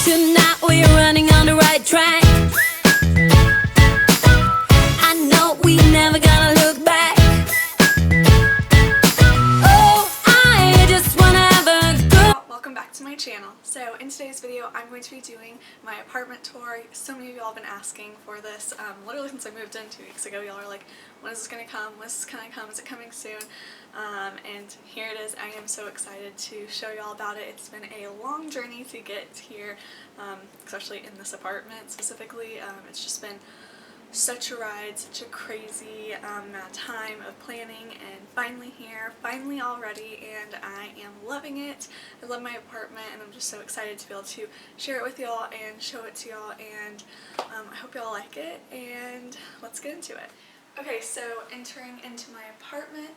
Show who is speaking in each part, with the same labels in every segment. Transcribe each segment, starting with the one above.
Speaker 1: Tonight we're running on the right track. I know we never gonna look back. Oh, I just wanna have a good.
Speaker 2: Welcome back to my channel. So in today's video I'm going to be doing my apartment tour. So many of y'all have been asking for this literally since I moved in 2 weeks ago. Y'all are like, when is this gonna come? When is this gonna come? Is it coming soon? And here it is. I am so excited to show y'all about it. It's been a long journey to get here, especially in this apartment specifically. It's just been such a ride, such a crazy amount of time of planning, and finally here, finally already, and I am loving it. I love my apartment and I'm just so excited to be able to share it with y'all and show it to y'all, and I hope y'all like it, and let's get into it. Okay, so entering into my apartment,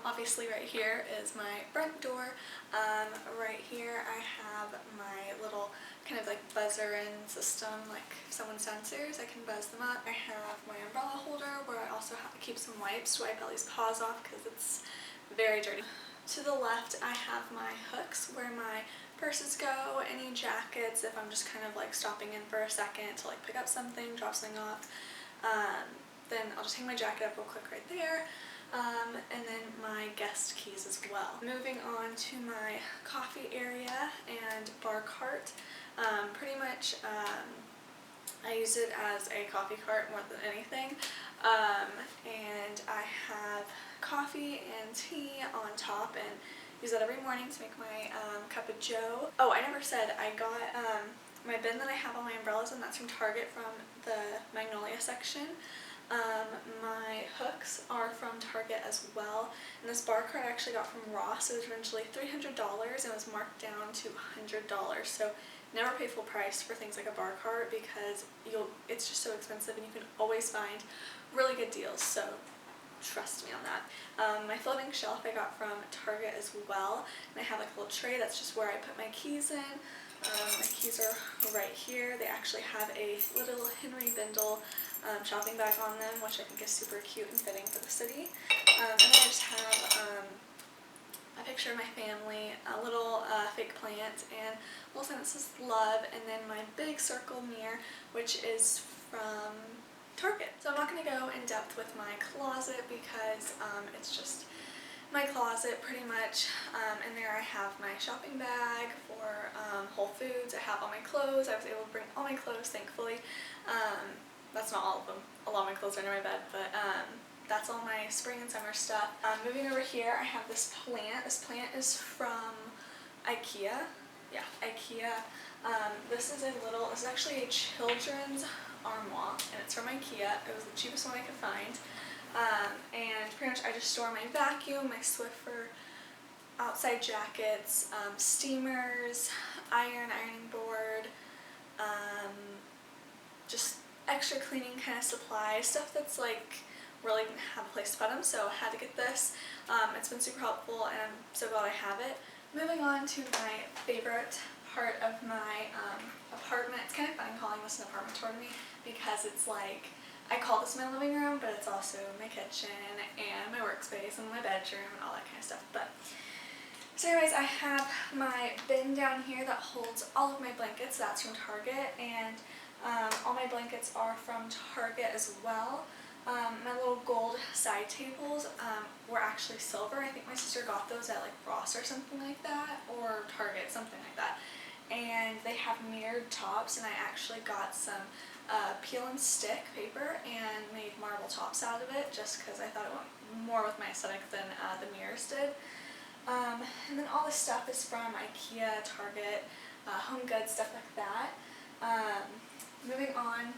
Speaker 2: obviously right here is my front door. Right here I have my little kind of like buzzer-in system, like if someone's downstairs I can buzz them up. I have my umbrella holder where I also have to keep some wipes to wipe all these paws off because it's very dirty. To the left I have my hooks where my purses go, any jackets if I'm just kind of like stopping in for a second to like pick up something, drop something off. Then I'll just hang my jacket up real quick right there, and then my guest keys as well. Moving on to my coffee area and bar cart. Pretty much I use it as a coffee cart more than anything, and I have coffee and tea on top and use that every morning to make my cup of joe. Oh, I never said I got my bin that I have all my umbrellas in, that's from Target from the Magnolia section. My hooks are from Target as well, and this bar cart I actually got from Ross. It was originally $300 and it was marked down to $100, so never pay full price for things like a bar cart because it's just so expensive and you can always find really good deals, so trust me on that. My floating shelf I got from Target as well, and I have like a little tray that's just where I put my keys in. My keys are right here. They actually have a little Henry Bindle shopping bag on them, which I think is super cute and fitting for the city. And then I just have a picture of my family, a little fake plant, and a little sign that says love, and then my big circle mirror, which is from Target. So I'm not going to go in depth with my closet because it's just my closet pretty much. In there I have my shopping bag for Whole Foods. I have all my clothes. I was able to bring all my clothes, thankfully. That's not all of them. A lot of my clothes are under my bed, but that's all my spring and summer stuff. Moving over here, I have this plant. This plant is from IKEA. Yeah, IKEA. This is actually a children's armoire, and it's from IKEA. It was the cheapest one I could find. And pretty much I just store my vacuum, my Swiffer, outside jackets, steamers, ironing board, just extra cleaning kind of supplies, stuff that's like really didn't have a place to put them, so I had to get this. It's been super helpful and I'm so glad I have it. Moving on to my favorite part of my apartment. It's kind of funny calling this an apartment tour to me because it's like, I call this my living room, but it's also my kitchen and my workspace and my bedroom and all that kind of stuff. But so anyways, I have my bin down here that holds all of my blankets. That's from Target, and all my blankets are from Target as well. My little gold side tables were actually silver. I think my sister got those at like Ross or something like that, or Target, something like that. And they have mirrored tops, and I actually got some peel and stick paper and made marble tops out of it just because I thought it went more with my aesthetic than the mirrors did. And then all this stuff is from IKEA, Target, Home Goods, stuff like that. Moving on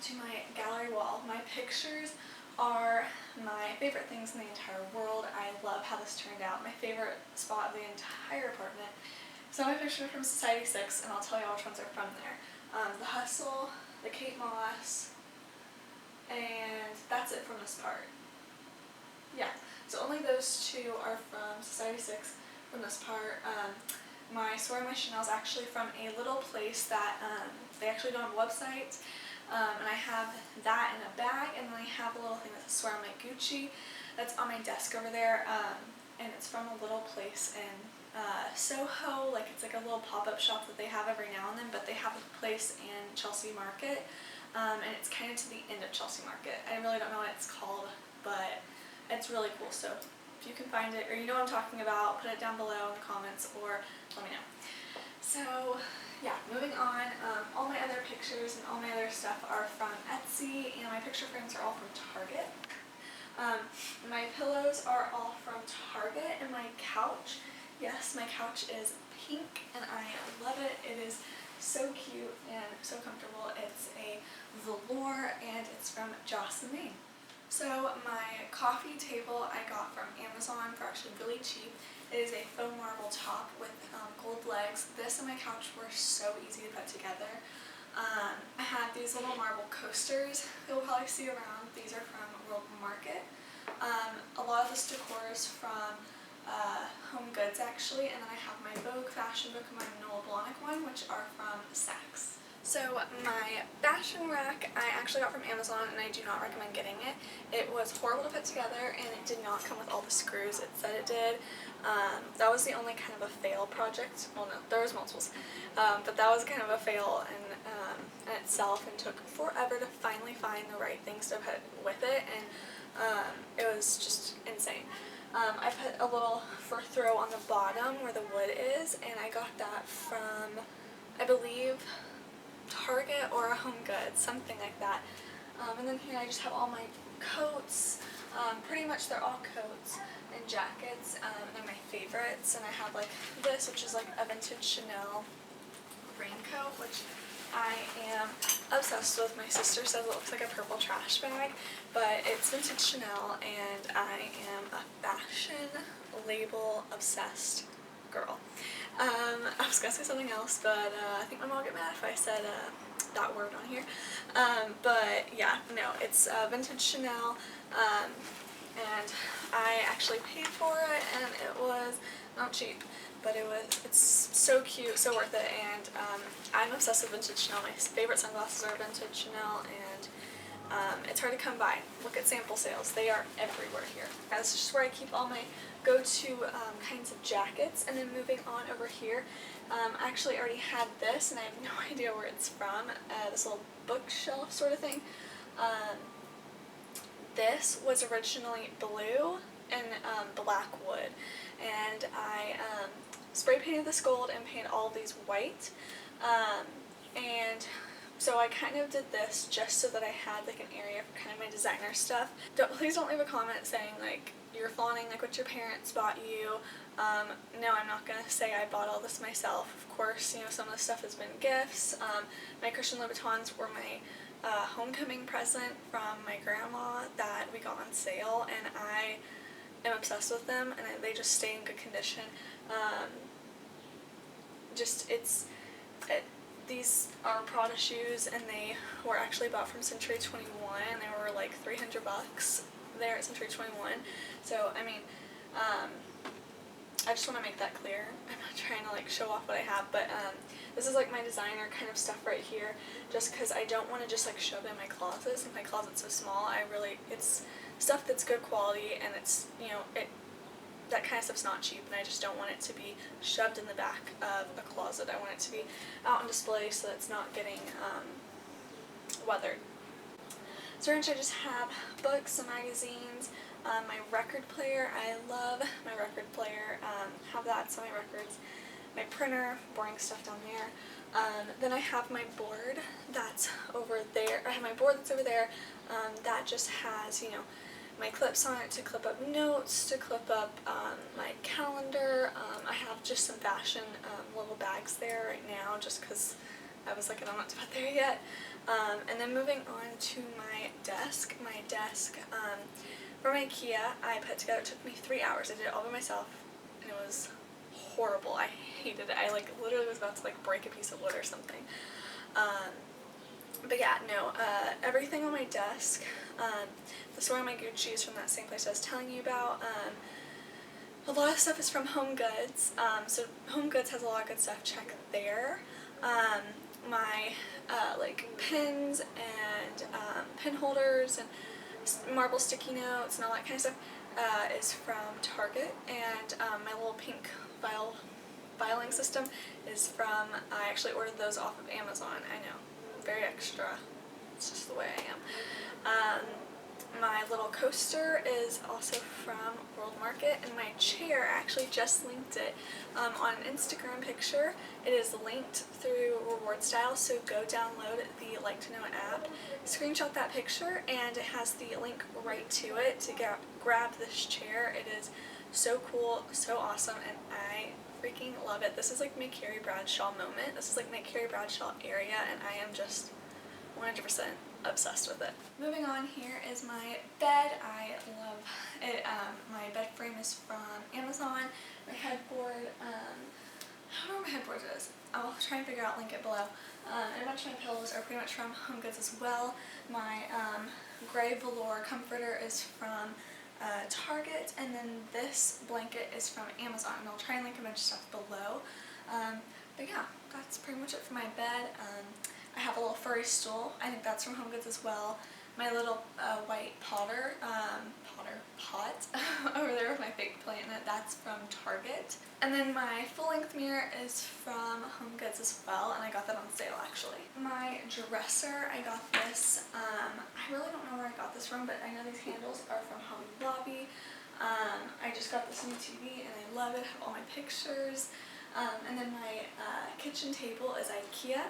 Speaker 2: to my gallery wall. My pictures are my favorite things in the entire world. I love how this turned out. My favorite spot of the entire apartment. So my pictures are from Society 6, and I'll tell you which ones are from there. The Hustle, the Kate Moss, and that's it from this part. Yeah, so only those two are from Society 6 from this part. My Swear My Chanel is actually from a little place that they actually don't have a website, and I have that in a bag, and then I have a little thing that says Swear My Gucci that's on my desk over there, and it's from a little place in Soho, like it's like a little pop-up shop that they have every now and then, but they have a place in Chelsea Market, and it's kind of to the end of Chelsea Market. I really don't know what it's called, but it's really cool. So if you can find it, or you know what I'm talking about, put it down below in the comments or let me know. So yeah, moving on, all my other pictures and all my other stuff are from Etsy, and my picture frames are all from Target. My pillows are all from Target, and my couch, yes, my couch is pink and I love it. It is so cute and so comfortable. It's a velour and it's from Jocelyn. So my coffee table I got from Amazon for actually really cheap. It is a faux marble top with gold legs. This and my couch were so easy to put together. I have these little marble coasters you'll probably see around. These are from World Market. A lot of this decor is from Home Goods actually, and then I have my Vogue fashion book and my Noel Blahnik one, which are from Saks. So my fashion rack I actually got from Amazon, and I do not recommend getting it. It was horrible to put together and it did not come with all the screws it said it did. That was the only kind of a fail project. Well, no, there was multiples, but that was kind of a fail in itself, and took forever to finally find the right things to put with it, and it was just insane. I put a little fur throw on the bottom where the wood is, and I got that from, I believe, Target or Home Goods, something like that. And then here I just have all my coats. Pretty much they're all coats and jackets, and they're my favorites. And I have like this, which is like a vintage Chanel raincoat, which I am obsessed with. My sister says it looks like a purple trash bag, but it's vintage Chanel, and I am a fashion label obsessed girl. I was gonna say something else, but I think my mom will get mad if I said that word on here. But yeah, no, it's vintage Chanel, and I actually paid for it, and it was not cheap, but it's so cute, so worth it, and I'm obsessed with vintage Chanel. My favorite sunglasses are vintage Chanel, and it's hard to come by. Look at sample sales. They are everywhere here. This is just where I keep all my go-to kinds of jackets. And then moving on over here, I actually already had this, and I have no idea where it's from. This little bookshelf sort of thing. This was originally blue and black wood, and I spray painted this gold and painted all of these white, and so I kind of did this just so that I had like an area for kind of my designer stuff. Please don't leave a comment saying like you're flaunting like what your parents bought you. No, I'm not gonna say I bought all this myself. Of course, you know, some of the stuff has been gifts. My Christian Louboutins were my homecoming present from my grandma that we got on sale, and I am obsessed with them, and they just stay in good condition. These are Prada shoes, and they were actually bought from Century 21, and they were like $300 there at Century 21. So, I mean, I just want to make that clear. I'm not trying to like show off what I have, but this is like my designer kind of stuff right here, just because I don't want to just like shove it in my closet. Since my closet's so small, it's stuff that's good quality, and it's, you know, that kind of stuff's not cheap, and I just don't want it to be shoved in the back of a closet. I want it to be out on display so that it's not getting weathered. So I just have books and magazines, my record player. I love my record player. Have that, so my records, my printer, boring stuff down there. Then I have my board that's over there. I have my board that's over there. That just has, you know, my clips on it to clip up notes, to clip up my calendar. I have just some fashion little bags there right now, just because I was like, I don't know what to put there yet. And then moving on to my desk. My desk from IKEA, I put together, it took me 3 hours. I did it all by myself, and it was horrible. I hated it. I like literally was about to like break a piece of wood or something. But yeah, no, everything on my desk, this one of my Gucci is from that same place I was telling you about. A lot of stuff is from Home Goods, so Home Goods has a lot of good stuff, check there. My like pins and pin holders and marble sticky notes and all that kind of stuff is from Target, and my little pink filing system is from, I actually ordered those off of Amazon. I know, very extra. It's just the way I am. My little coaster is also from World Market, and my chair, I actually just linked it on an Instagram picture. It is linked through Reward Style, so go download the Like to Know app, screenshot that picture, and it has the link right to it to grab this chair. It is so cool, so awesome, and I freaking love it. This is like my Carrie Bradshaw moment. This is like my Carrie Bradshaw area, and I am just 100% obsessed with it. Moving on, here is my bed. I love it. My bed frame is from Amazon. My headboard, I don't know where my headboard is. I'll try and figure out, link it below. And a bunch of my pillows are pretty much from Home Goods as well. My gray velour comforter is from Target, and then this blanket is from Amazon, and I'll try and link a bunch of stuff below. But yeah, that's pretty much it for my bed. I have a little furry stool. I think that's from Home Goods as well. My little white pot over there with my fake plant in it, that's from Target. And then my full-length mirror is from Home Goods as well, and I got that on sale actually. My dresser, I got this, I really don't know where I got this from, but I know these handles are from Hobby Lobby. I just got this new TV and I love it. I have all my pictures. And then my kitchen table is IKEA.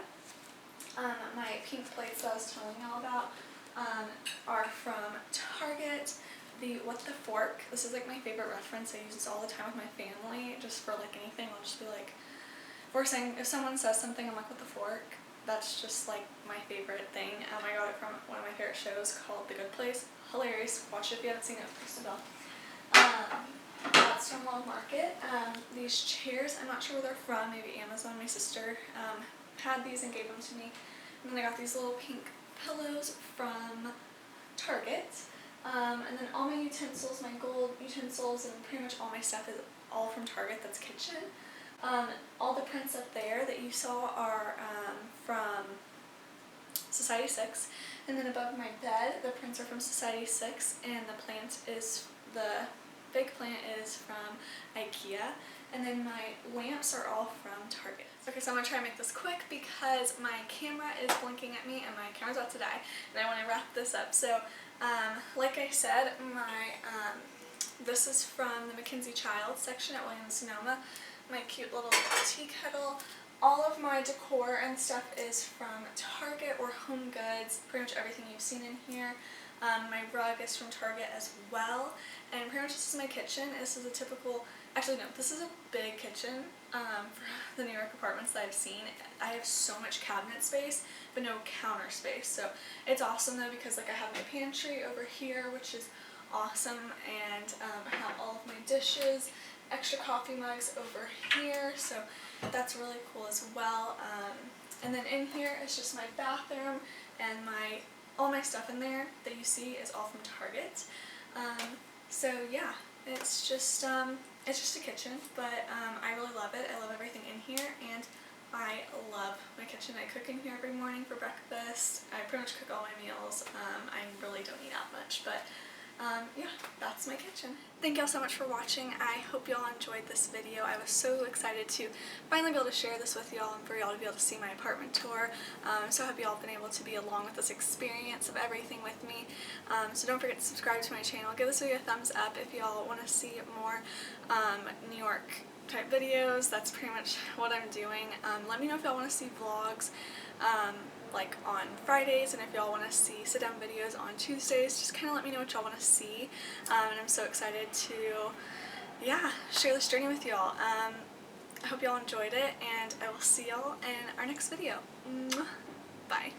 Speaker 2: My pink plates that I was telling y'all about are from Target. The What the Fork, this is like my favorite reference. I use this all the time with my family, just for like anything. I'll just be like, if someone says something, I'm like, what the fork? That's just like my favorite thing. I got it from one of my favorite shows called The Good Place. Hilarious. Watch it if you haven't seen it. Press the bell. That's from World Market. These chairs, I'm not sure where they're from. Maybe Amazon. My sister had these and gave them to me. And then I got these little pink pillows from Target. And then all my utensils, my gold utensils, and pretty much all my stuff is all from Target. That's kitchen. All the prints up there that you saw are from Society 6. And then above my bed, the prints are from Society 6, and the big plant is from IKEA. And then my lamps are all from Target. Okay, so I'm going to try and make this quick because my camera is blinking at me and my camera's about to die, and I want to wrap this up. So, like I said, this is from the Mackenzie Child section at Williams-Sonoma. My cute little tea kettle. All of my decor and stuff is from Target or Home Goods. Pretty much everything you've seen in here. My rug is from Target as well. And pretty much this is my kitchen. This is a typical, actually no, this is a big kitchen for the New York apartments that I've seen. I have so much cabinet space, but no counter space. So it's awesome though, because like I have my pantry over here, which is awesome, and I have all of my dishes, extra coffee mugs over here, so that's really cool as well. And then in here is just my bathroom, and all my stuff in there that you see is all from Target. So yeah, it's just a kitchen, but I really love it. I love everything in here, and I love my kitchen. I cook in here every morning for breakfast. I pretty much cook all my meals. I really don't eat out much, but yeah, that's my kitchen. Thank y'all so much for watching. I hope y'all enjoyed this video. I was so excited to finally be able to share this with y'all and for y'all to be able to see my apartment tour. So I hope y'all have been able to be along with this experience of everything with me. So don't forget to subscribe to my channel. Give this video a thumbs up if y'all want to see more New York type videos. That's pretty much what I'm doing. Let me know if y'all want to see vlogs like on Fridays, and if y'all want to see sit-down videos on Tuesdays. Just kind of let me know what y'all want to see, and I'm so excited to share this journey with y'all. I hope y'all enjoyed it, and I will see y'all in our next video. Bye.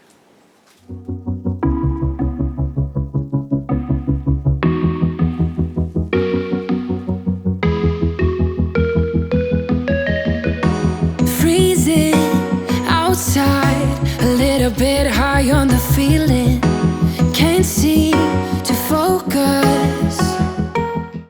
Speaker 1: Outside, a little bit high on the feeling. Can't see